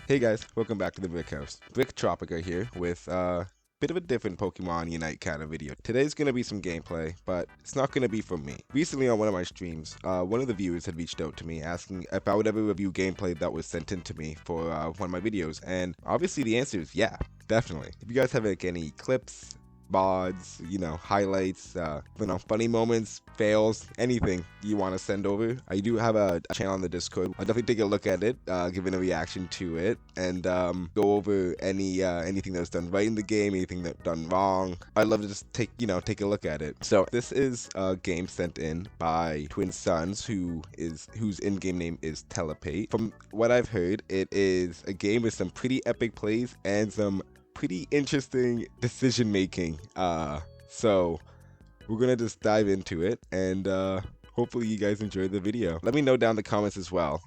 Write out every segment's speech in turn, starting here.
Hey guys, welcome back to the Brik House. Brik Tropica here with a bit of a different Pokemon Unite kind of video. Today's gonna be some gameplay, but it's not gonna be from me. Recently on one of my streams, one of the viewers had reached out to me asking if I would ever review gameplay that was sent in to me for one of my videos, and obviously the answer is yeah, definitely. If you guys have like any clips, mods, highlights, funny moments, fails, anything you want to send over. I do have a channel on the Discord. I'll definitely take a look at it, give it a reaction to it, and go over anything that's done right in the game, anything that's done wrong. I'd love to just take a look at it. So this is a game sent in by Twin Sons, whose in-game name is Telepait. From what I've heard, it is a game with some pretty epic plays and some pretty interesting decision making. So we're gonna just dive into it, and hopefully you guys enjoyed the video. Let me know down in the comments as well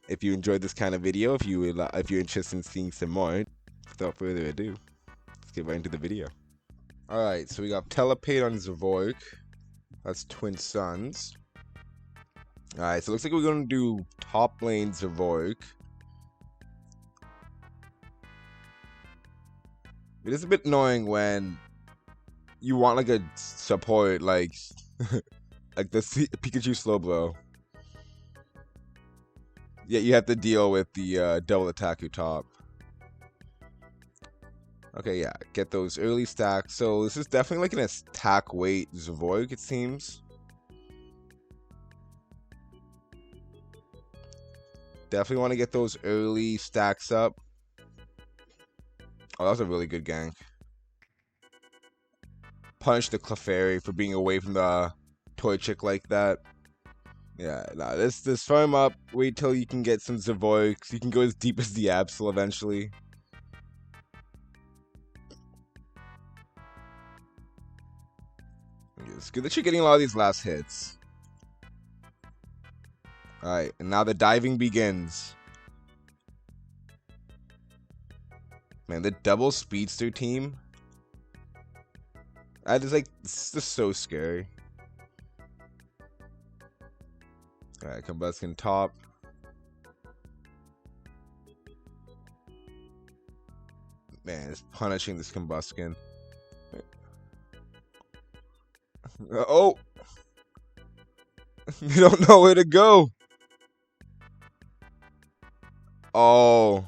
if you enjoyed this kind of video, if you're interested in seeing some more. Without further ado, let's get right into the video. All right, so we got Telepait on Zoroark. That's Twin Sons. All right, so it looks like we're gonna do top lane Zoroark. It is a bit annoying when you want like a support like like the Pikachu Slowbro. Yeah, you have to deal with the double attack your top. Okay, yeah, get those early stacks. So this is definitely like an attack weight Zoroark, it seems. Definitely want to get those early stacks up. Oh, that was a really good gank. Punish the Clefairy for being away from the toy chick like that. Yeah, nah, this farm up. Wait till you can get some Zoroarks. You can go as deep as the Absol eventually. It's good that you're getting a lot of these last hits. Alright, and now the diving begins. Man, the double speedster team. That is like, it's just so scary. Alright, Combustion top. Man, it's punishing this Combustion. Oh! They don't know where to go. Oh.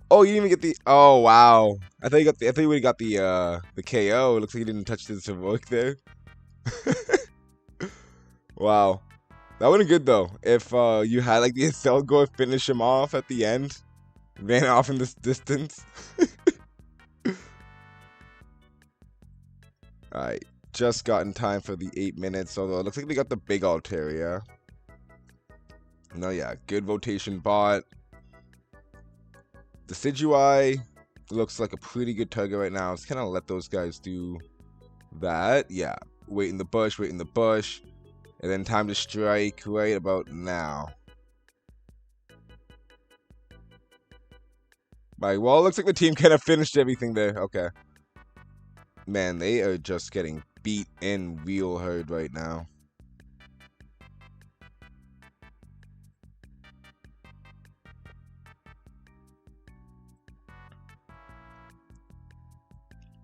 Oh, you didn't even get the. Oh wow! I thought you got the. I thought you would have got the KO. It looks like you didn't touch the Zoroark there. Wow, that would have been good though. If you had like the Accel go finish him off at the end, ran off in this distance. All right, just got in time for the 8 minutes. Although it looks like they got the big Altaria. No, yeah, good rotation bot. The Decidueye looks like a pretty good target right now. Let's kind of let those guys do that. Yeah, wait in the bush, and then time to strike right about now. Right, well, it looks like the team kind of finished everything there. Okay. Man, they are just getting beat in real hard right now.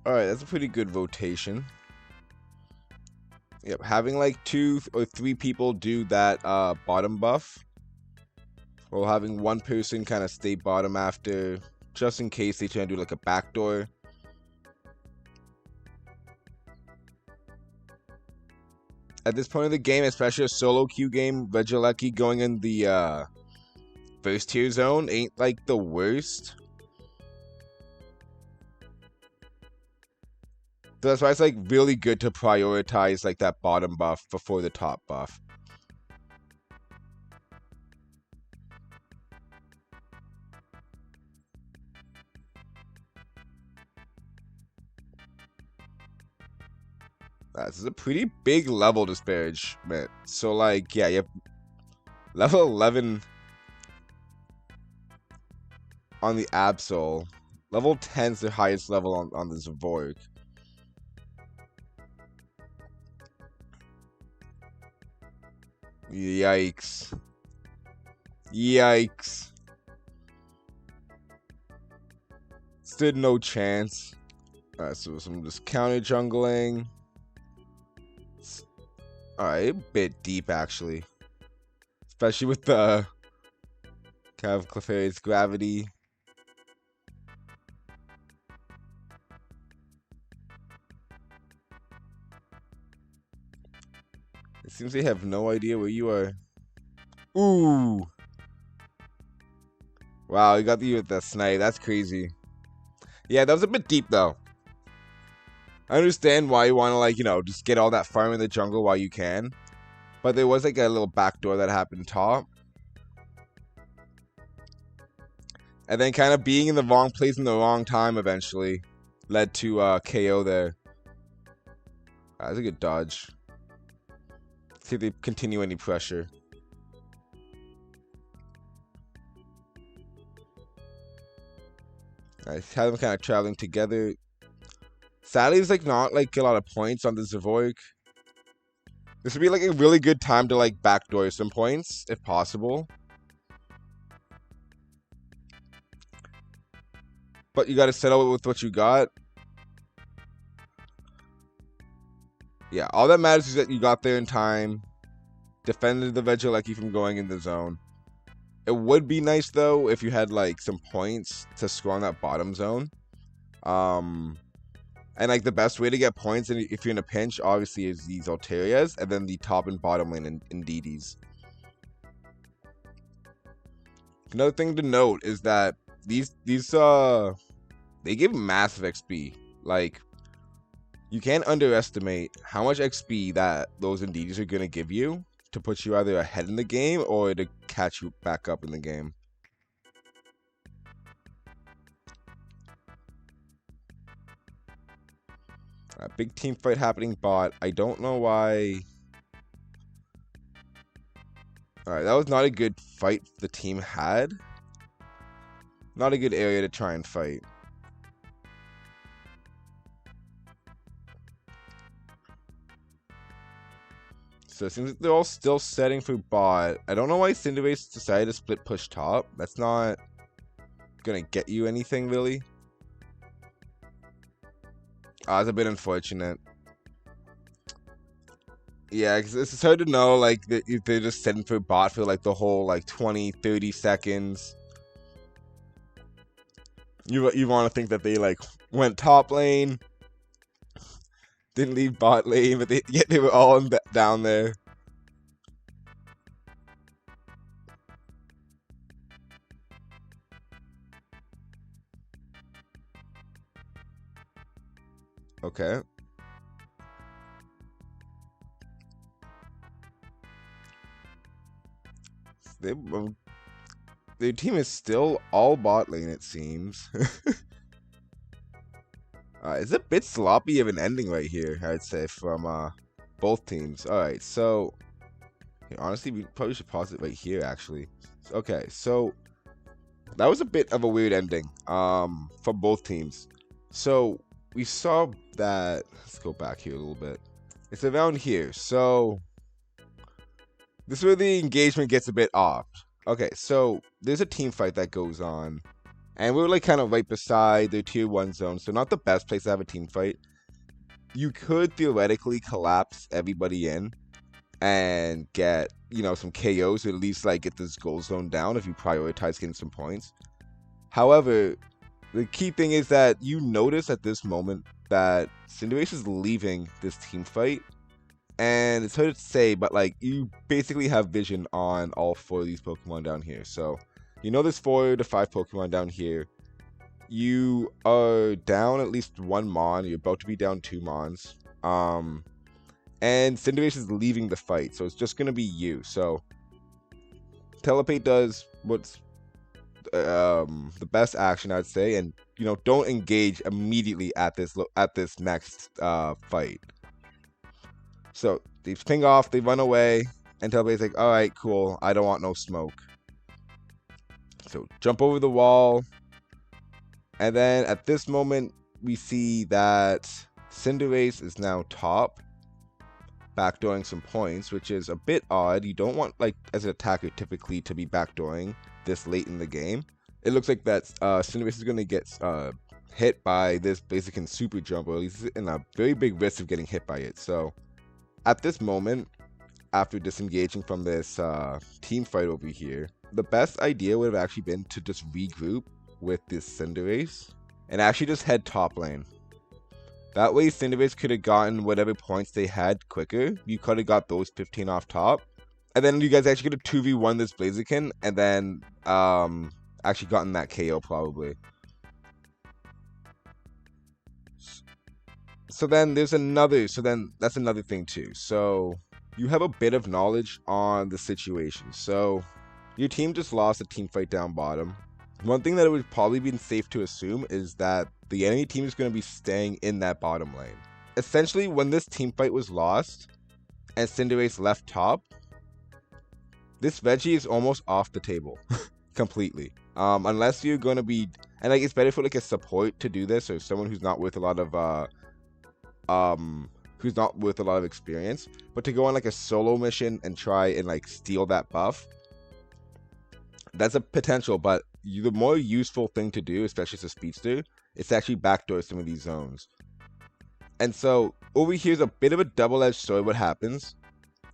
Alright, that's a pretty good rotation. Yep, having like 2 or 3 people do that bottom buff, while having one person kind of stay bottom after, just in case they try to do like a backdoor. At this point in the game, especially a solo queue game, Regieleki going in the first tier zone ain't like the worst. So that's why it's like really good to prioritize like that bottom buff before the top buff. This is a pretty big level disparagement. So like, yeah, you have level 11 on the Absol. Level 10's the highest level on the Zoroark. Yikes. Yikes. Stood no chance. Alright, so some just counter jungling. Alright, a bit deep actually. Especially with the kind of Clefairy's gravity. It seems they have no idea where you are. Ooh! Wow, you got you with that snipe. That's crazy. Yeah, that was a bit deep though. I understand why you want to, like, you know, just get all that farm in the jungle while you can. But there was like a little backdoor that happened top. And then kind of being in the wrong place in the wrong time eventually led to KO there. That's a good dodge. See if they continue any pressure. I have them kind of traveling together. Sadly, there's like not like a lot of points on the Zoroark. This would be like a really good time to like backdoor some points if possible. But you got to settle with what you got. Yeah, all that matters is that you got there in time. Defended the Regieleki from going in the zone. It would be nice though if you had like some points to score on that bottom zone. And like the best way to get points if you're in a pinch obviously is these Alterias and then the top and bottom lane in DDs. Another thing to note is that these they give massive XP. Like, you can't underestimate how much XP that those DDs are gonna give you to put you either ahead in the game or to catch you back up in the game. A big team fight happening bot. I don't know why. Alright, that was not a good fight the team had. Not a good area to try and fight. So it seems like they're all still setting for bot. I don't know why Cinderace decided to split push top. That's not gonna get you anything really. It's a bit unfortunate. Yeah, because it's hard to know, like, if they're just setting for bot for, like, the whole, like, 20-30 seconds. You want to think that they, like, went top lane. Didn't leave bot lane, but they were all down there. Okay. Their team is still all bot lane, it seems. It's a bit sloppy of an ending right here, I'd say, from both teams. Alright, so honestly, we probably should pause it right here, actually. Okay, so that was a bit of a weird ending for both teams. So we saw that, let's go back here a little bit. It's around here, so this is where the engagement gets a bit off. Okay, so there's a team fight that goes on, and we're like kind of right beside the tier 1 zone, so not the best place to have a team fight. You could theoretically collapse everybody in and get, you know, some KOs, or at least like get this goal zone down if you prioritize getting some points. However, the key thing is that you notice at this moment that Cinderace is leaving this team fight. And it's hard to say, but like you basically have vision on all 4 of these Pokemon down here. So you know there's 4 to 5 Pokemon down here. You are down at least 1 Mon. You're about to be down 2 Mons. And Cinderace is leaving the fight, so it's just gonna be you. So Telepait does what's the best action, I'd say, and you know, don't engage immediately at this next fight. So they ping off, they run away, and Telepait's like, all right, cool, I don't want no smoke. So jump over the wall, and then at this moment we see that Cinderace is now top, backdooring some points, which is a bit odd. You don't want, like, as an attacker typically to be backdooring this late in the game. It looks like that Cinderace is going to get hit by this Blaziken super jump, or at least in a very big risk of getting hit by it. So at this moment, after disengaging from this team fight over here, the best idea would have actually been to just regroup with this Cinderace and actually just head top lane. That way Cinderace could have gotten whatever points they had quicker. You could have got those 15 off top. And then you guys actually could have 2v1 this Blaziken and then actually gotten that KO probably. So then that's another thing too. So you have a bit of knowledge on the situation. So your team just lost a team fight down bottom. One thing that it would probably be safe to assume is that the enemy team is going to be staying in that bottom lane. Essentially, when this team fight was lost and Cinderace left top, this Reggie is almost off the table completely. Unless you're going to be, and like it's better for like a support to do this, or someone who's not with a lot of experience, but to go on like a solo mission and try and like steal that buff, that's a potential. But the more useful thing to do, especially as a speedster, is to actually backdoor some of these zones. And so over here is a bit of a double-edged sword. What happens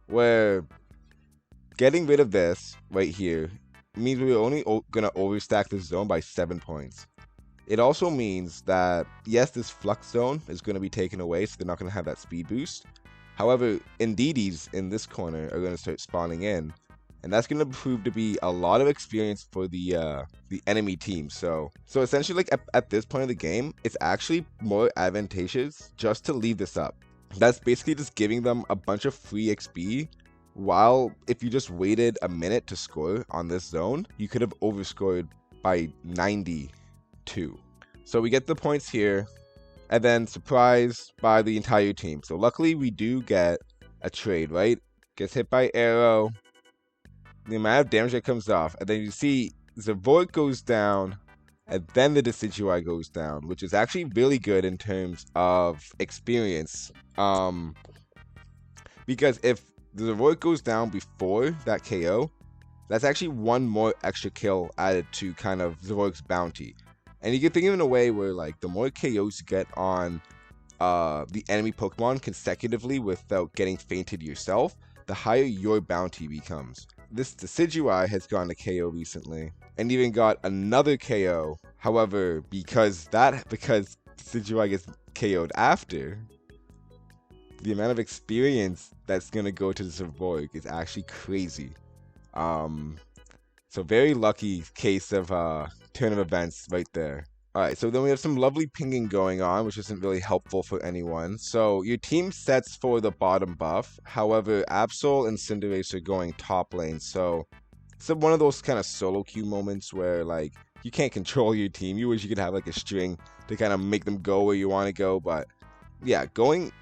where getting rid of this right here means we're only gonna overstack this zone by 7 points. It also means that, yes, this Flux Zone is going to be taken away, so they're not going to have that speed boost. However, Indeedis in this corner are going to start spawning in, and that's going to prove to be a lot of experience for the enemy team. So essentially, like at this point of the game, it's actually more advantageous just to leave this up. That's basically just giving them a bunch of free XP, while if you just waited a minute to score on this zone, you could have overscored by 92. So we get the points here, and then surprised by the entire team. So luckily we do get a trade, right? Gets hit by arrow, the amount of damage that comes off, and then you see Zoroark goes down, and then the Decidueye goes down, which is actually really good in terms of experience. Because if the Zoroark goes down before that KO, that's actually one more extra kill added to kind of Zoroark's bounty. And you can think of it in a way where, like, the more KOs you get on the enemy Pokemon consecutively without getting fainted yourself, the higher your bounty becomes. This Decidueye has gotten a KO recently, and even got another KO. However, because Decidueye gets KO'd after, the amount of experience that's gonna go to the Zoroark is actually crazy. So very lucky case of turn of events right there. Alright, so then we have some lovely pinging going on, which isn't really helpful for anyone. So your team sets for the bottom buff. However, Absol and Cinderace are going top lane. So it's one of those kind of solo queue moments where, like, you can't control your team. You wish you could have like a string to kind of make them go where you want to go. But yeah,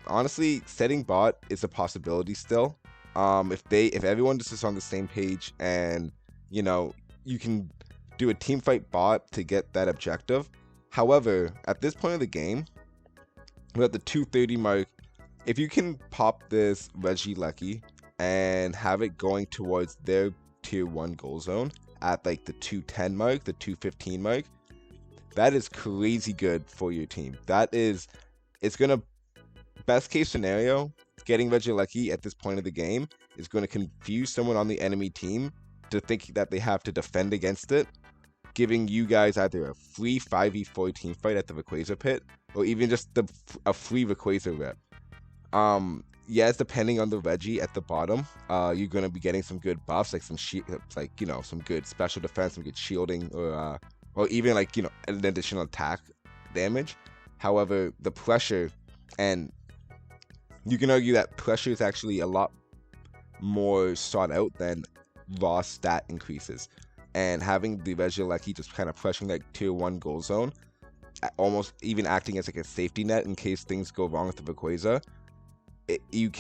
honestly, setting bot is a possibility still. If everyone just is on the same page, and you know, you can do a team fight bot to get that objective. However, at this point of the game, we're at the 230 mark. If you can pop this Regieleki and have it going towards their tier 1 goal zone at like the 210 mark, the 215 mark, that is crazy good for your team. It's gonna, best case scenario, getting Regieleki at this point of the game is going to confuse someone on the enemy team to think that they have to defend against it, giving you guys either a free 5v4 team fight at the Rayquaza pit, or even just a free Rayquaza rep. Yes, depending on the Reggie at the bottom, you're going to be getting some good buffs, like some good special defense, some good shielding, or even like, you know, an additional attack damage. However, the pressure, and you can argue that pressure is actually a lot more sought out than raw stat increases. And having the Regieleki just kind of pressuring that tier 1 goal zone, almost even acting as like a safety net in case things go wrong with the Rayquaza, you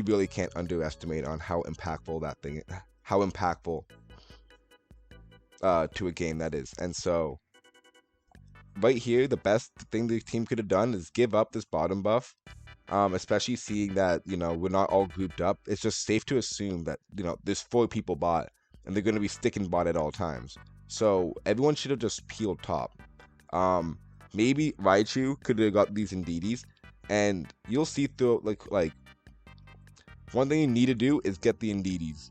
really can't underestimate on how impactful to a game that is. And so right here, the best thing the team could have done is give up this bottom buff, especially seeing that, you know, we're not all grouped up. It's just safe to assume that, you know, there's 4 people bot, and they're going to be sticking bot at all times. So everyone should have just peeled top. maybe Raichu could have got these Indeedis, and you'll see through like one thing you need to do is get the Indeedis.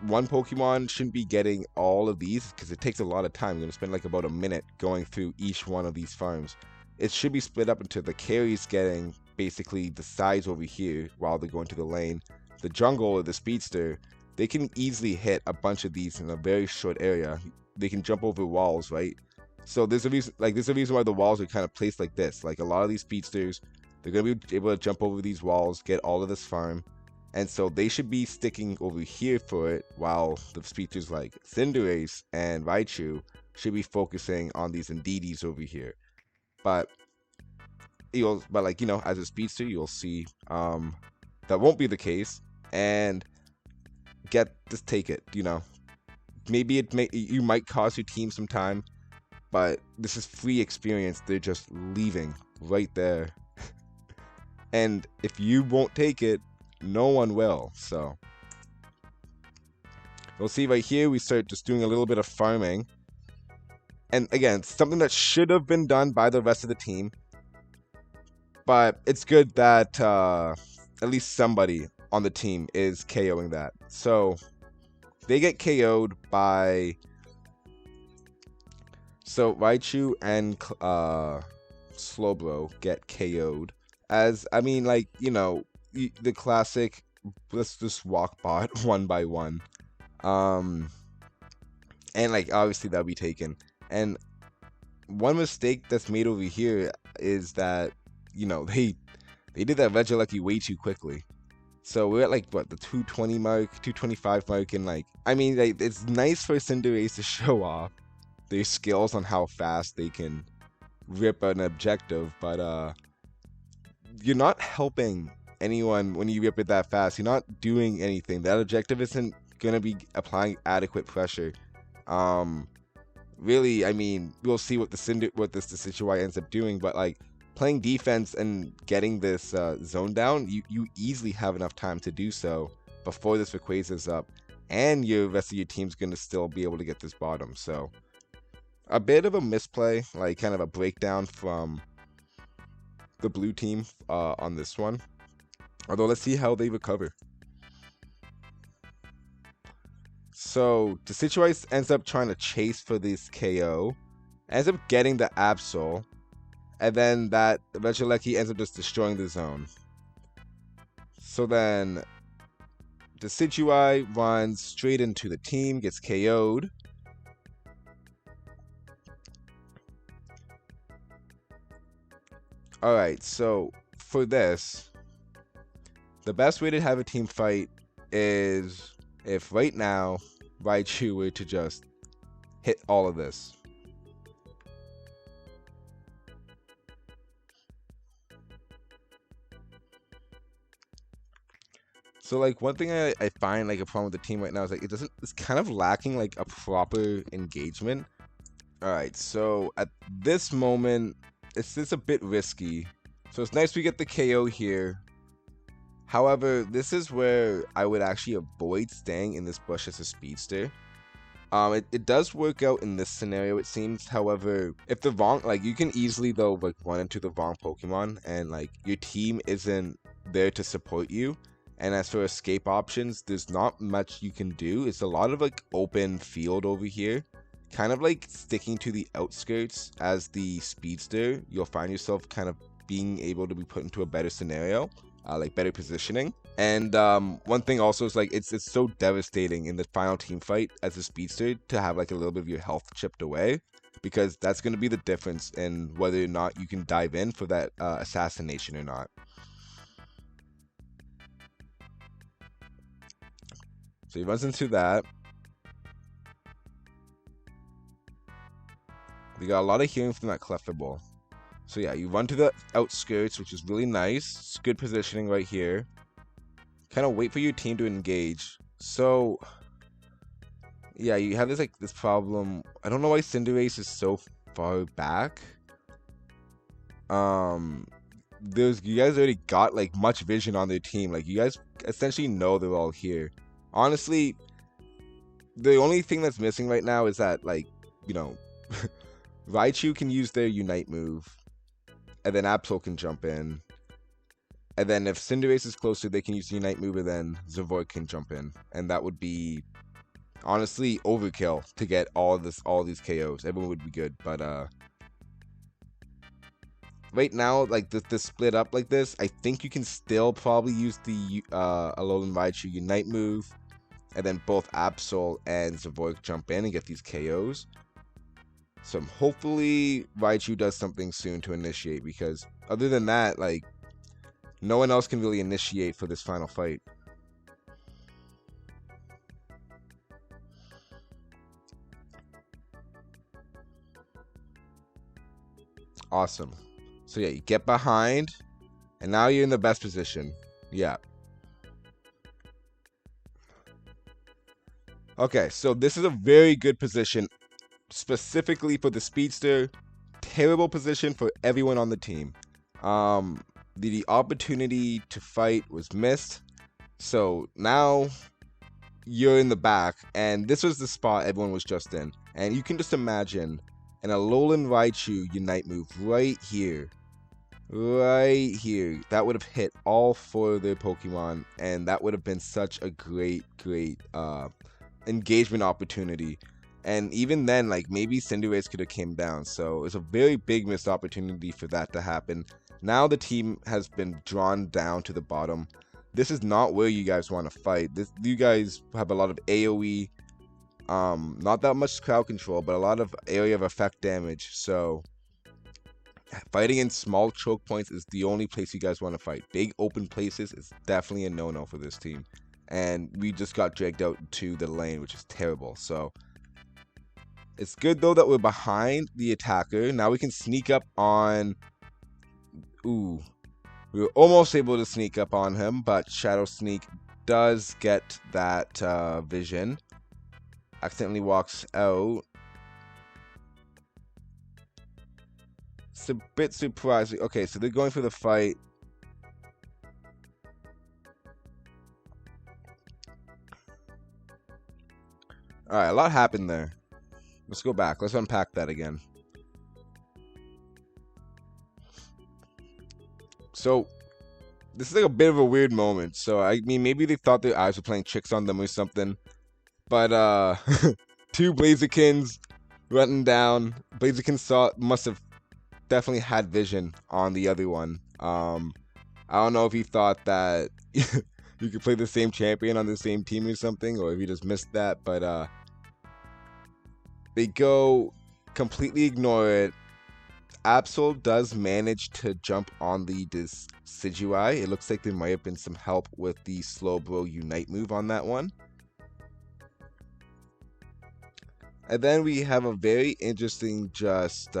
One Pokemon shouldn't be getting all of these because it takes a lot of time. You're going to spend like about a minute going through each one of these farms. It should be split up into the carries getting basically the size over here while they're going to the lane. The jungle or the speedster, they can easily hit a bunch of these in a very short area. They can jump over walls, right? So there's a reason why the walls are kind of placed like this. Like a lot of these speedsters, they're going to be able to jump over these walls, get all of this farm. And so they should be sticking over here for it, while the speedsters like Cinderace and Raichu should be focusing on these Indeedis over here. But like, you know, as a speedster, you'll see that won't be the case, and just take it. You know, maybe you might cost your team some time, but this is free experience. They're just leaving right there, and if you won't take it, no one will. So we'll see right here, we start just doing a little bit of farming. And again, something that should have been done by the rest of the team. But it's good that at least somebody on the team is KOing that. So they get KO'd by... So Raichu and Slowbro get KO'd. As, I mean, like, you know, the classic, let's just walk bot one by one. And like obviously that'll be taken. And one mistake that's made over here is that, you know, they did that Regieleki way too quickly. So we're at like what, the 220 mark, 225 mark, and like, I mean, like, it's nice for Cinderace to show off their skills on how fast they can rip an objective, but you're not helping anyone when you rip it that fast. You're not doing anything. That objective isn't gonna be applying adequate pressure. Really, I mean, we'll see what the Decidueye ends up doing, but like playing defense and getting this zone down, you easily have enough time to do so before this Rayquaza's up, and your rest of your team's gonna still be able to get this bottom. So a bit of a misplay, like kind of a breakdown from the blue team on this one. Although, let's see how they recover. So, the Decidueye ends up trying to chase for this KO. Ends up getting the Absol. And then that Regieleki ends up just destroying the zone. So then, the Decidueye runs straight into the team, gets KO'd. Alright, so for this, the best way to have a team fight is if right now Raichu were to just hit all of this. So like one thing I find like a problem with the team right now is like it's kind of lacking like a proper engagement. Alright, so at this moment it's a bit risky. So it's nice we get the KO here. However, this is where I would actually avoid staying in this bush as a speedster. It does work out in this scenario, it seems. However, if the wrong, like, you can easily though like run into the wrong Pokemon, and like your team isn't there to support you. And as for escape options, there's not much you can do. It's a lot of like open field over here. Kind of like sticking to the outskirts as the speedster, you'll find yourself kind of being able to be put into a better scenario. Like better positioning. And one thing also is like it's so devastating in the final team fight as a speedster to have like a little bit of your health chipped away, because that's going to be the difference in whether or not you can dive in for that assassination or not. So he runs into that. We got a lot of healing from that Clefable. So yeah, you run to the outskirts, which is really nice. It's good positioning right here. Kind of wait for your team to engage. So yeah, you have this problem. I don't know why Cinderace is so far back. You guys already got like much vision on their team. Like you guys essentially know they're all here. Honestly, the only thing that's missing right now is that, like, you know, Raichu can use their Unite move, and then Absol can jump in. And then if Cinderace is closer, they can use the Unite move, and then Zoroark can jump in. And that would be, honestly, overkill to get all these KOs. Everyone would be good, but right now, like the split up like this, I think you can still probably use the Alolan Raichu Unite move, and then both Absol and Zoroark jump in and get these KOs. So hopefully Raichu does something soon to initiate, because other than that, like, no one else can really initiate for this final fight. Awesome. So yeah, you get behind, and now you're in the best position. Yeah. Okay, so this is a very good position, specifically for the Speedster. Terrible position for everyone on the team. The opportunity to fight was missed, so now you're in the back, and this was the spot everyone was just in. And you can just imagine an Alolan Raichu Unite move right here. That would have hit all 4 of their Pokemon, and that would have been such a great engagement opportunity. And even then, like, maybe Cinderace could have came down, so it's a very big missed opportunity for that to happen. Now the team has been drawn down to the bottom. This is not where you guys want to fight. You guys have a lot of AoE, not that much crowd control, but a lot of area of effect damage. So fighting in small choke points is the only place you guys want to fight. Big open places is definitely a no-no for this team. And we just got dragged out to the lane, which is terrible. So it's good though that we're behind the attacker. Now we can sneak up on... Ooh. We were almost able to sneak up on him, but Shadow Sneak does get that vision. Accidentally walks out. It's a bit surprising. Okay, so they're going for the fight. Alright, a lot happened there. Let's go back. Let's unpack that again. So, this is like a bit of a weird moment. So, I mean, maybe they thought their eyes were playing tricks on them or something. But, 2 Blazerkins running down. Blazerkin must have definitely had vision on the other one. I don't know if he thought that you could play the same champion on the same team or something, or if he just missed that. But, they go completely ignore it. Absol does manage to jump on the Decidueye. It looks like there might have been some help with the Slowbro Unite move on that one. And then we have a very interesting just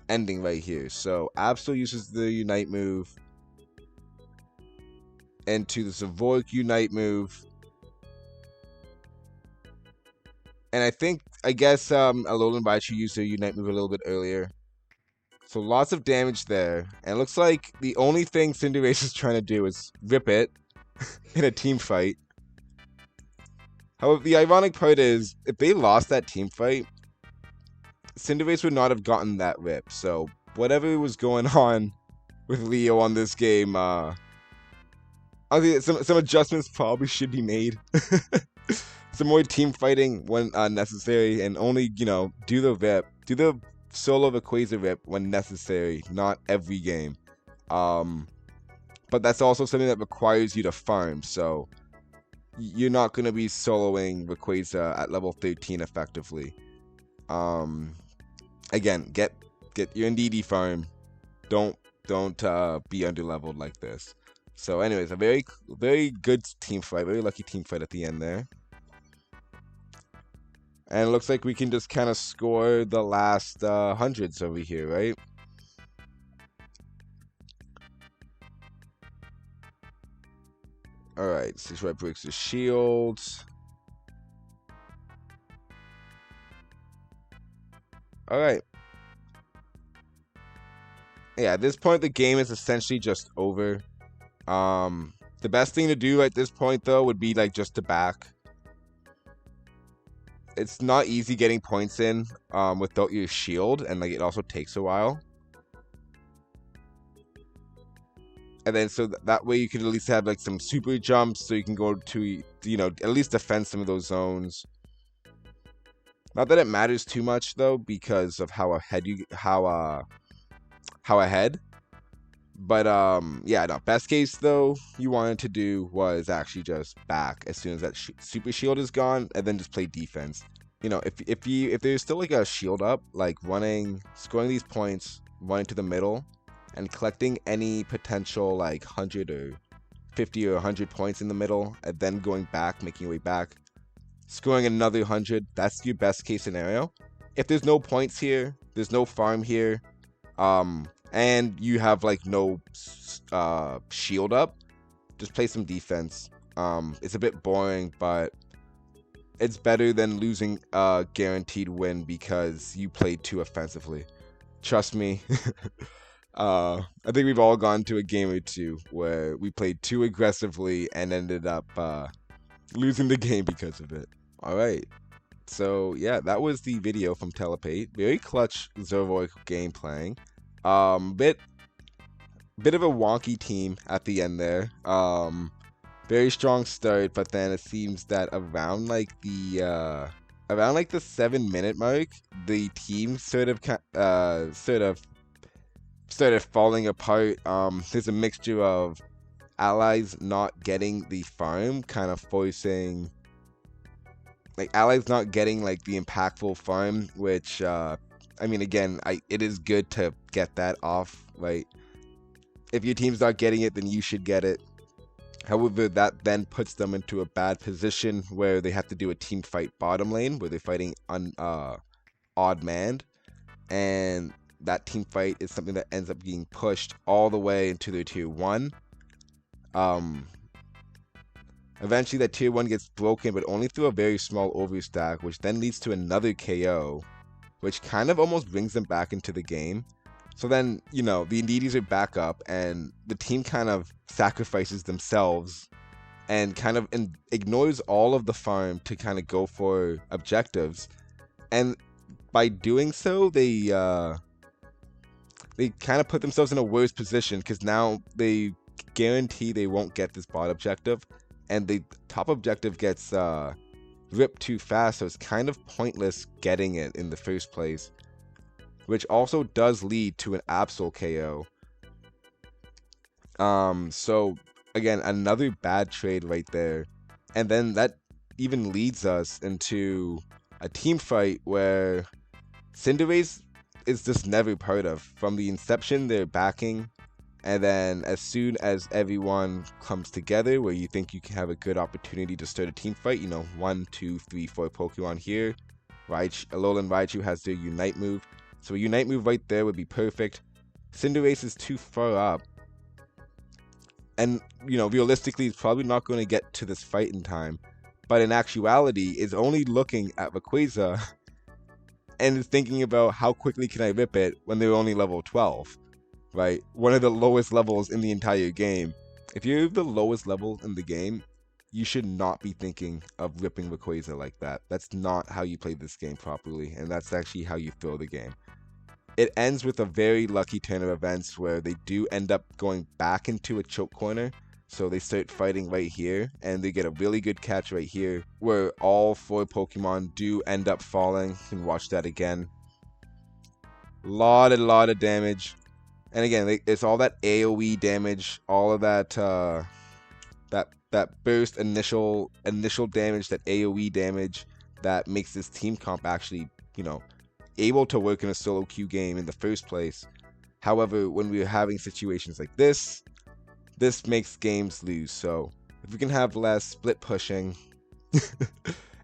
ending right here. So Absol uses the Unite move into the Zoroark Unite move. And I guess Alolan Raichu used their Unite move a little bit earlier. So lots of damage there. And it looks like the only thing Cinderace is trying to do is rip it in a team fight. However, the ironic part is, if they lost that team fight, Cinderace would not have gotten that rip. So whatever was going on with Leo on this game, I think some adjustments probably should be made. Some more team fighting when necessary, and only, do the rip. Do the solo Rayquaza rip when necessary, not every game. But that's also something that requires you to farm, so you're not going to be soloing Rayquaza at level 13 effectively. Again, get your DD farm. Don't be underleveled like this. So anyways, a very, very good team fight, very lucky team fight at the end there. And it looks like we can just kind of score the last hundreds over here, right? Alright, Decidueye breaks the shields. Alright. Yeah, at this point, the game is essentially just over. The best thing to do at this point, though, would be, like, just to back. it's not easy getting points in without your shield, and like it also takes a while. And then so that way you can at least have like some super jumps, so you can go to, you know, at least defend some of those zones. Not that it matters too much though, because of how ahead But yeah, no. Best case though, you wanted to do was actually just back as soon as that super shield is gone, and then just play defense. You know, if there's still like a shield up, like scoring these points, running to the middle, and collecting any potential like 100 or 50 or 100 points in the middle, and then going back, making your way back, scoring another 100. That's your best case scenario. If there's no points here, there's no farm here, and you have like no shield up, just play some defense. It's a bit boring, but it's better than losing a guaranteed win because you played too offensively. Trust me. I think we've all gone to a game or two where we played too aggressively and ended up losing the game because of it. Alright, so yeah, that was the video from Telepait. Very clutch Zoroark game playing. Bit of a wonky team at the end there. Very strong start, but then it seems that around like the 7-minute mark, the team sort of started falling apart. There's a mixture of allies not getting the farm, kind of forcing like allies not getting like the impactful farm, which I mean, again, it is good to get that off, right? If your team's not getting it, then you should get it. However, that then puts them into a bad position where they have to do a team fight bottom lane, where they're fighting odd manned, and that team fight is something that ends up being pushed all the way into their tier 1. Eventually that tier 1 gets broken, but only through a very small overstack, which then leads to another KO, which kind of almost brings them back into the game. So then, you know, the needies are back up, and the team kind of sacrifices themselves and kind of ignores all of the farm to kind of go for objectives. And by doing so, they kind of put themselves in a worse position, because now they guarantee they won't get this bot objective, and the top objective gets ripped too fast, so it's kind of pointless getting it in the first place, which also does lead to an Absol KO. So again, another bad trade right there, and then that even leads us into a team fight where Cinderace is just never part of. From the inception, they're backing, and then as soon as everyone comes together where you think you can have a good opportunity to start a team fight, you know, 1, 2, 3, 4 Pokemon here, Alolan Raichu has their Unite move, so a Unite move right there would be perfect. Cinderace is too far up, and you know, realistically it's probably not going to get to this fight in time, but in actuality is only looking at Rayquaza and is thinking about how quickly can I rip it when they're only level 12, right? One of the lowest levels in the entire game. If you're the lowest level in the game, you should not be thinking of ripping Rayquaza like that. That's not how you play this game properly, and that's actually how you throw the game. It ends with a very lucky turn of events where they do end up going back into a choke corner. So they start fighting right here, and they get a really good catch right here, where all 4 Pokemon do end up falling. You can watch that again. Lot of damage. And again, it's all that AoE damage, all of that that burst initial damage, that AoE damage that makes this team comp actually, you know, able to work in a solo queue game in the first place. However, when we're having situations like this makes games lose. So if we can have less split pushing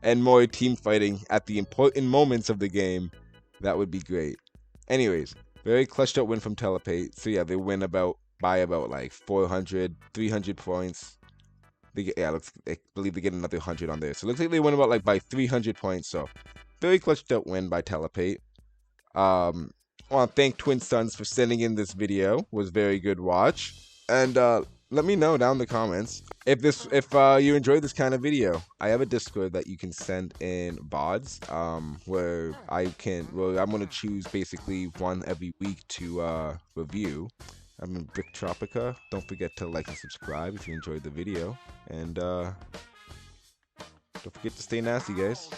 and more team fighting at the important moments of the game, that would be great. Anyways, very clutched out win from Telepait. So yeah, they win by about like 400, 300 points. I believe they get another 100 on there. So it looks like they win by 300 points. So very clutched out win by Telepait. I want to thank Twin Suns for sending in this video. It was a very good watch. And let me know down in the comments if you enjoyed this kind of video. I have a Discord that you can send in VODs, where I'm gonna choose basically one every week to review. I'm in Brik Tropica. Don't forget to like and subscribe if you enjoyed the video, and don't forget to stay nasty, guys.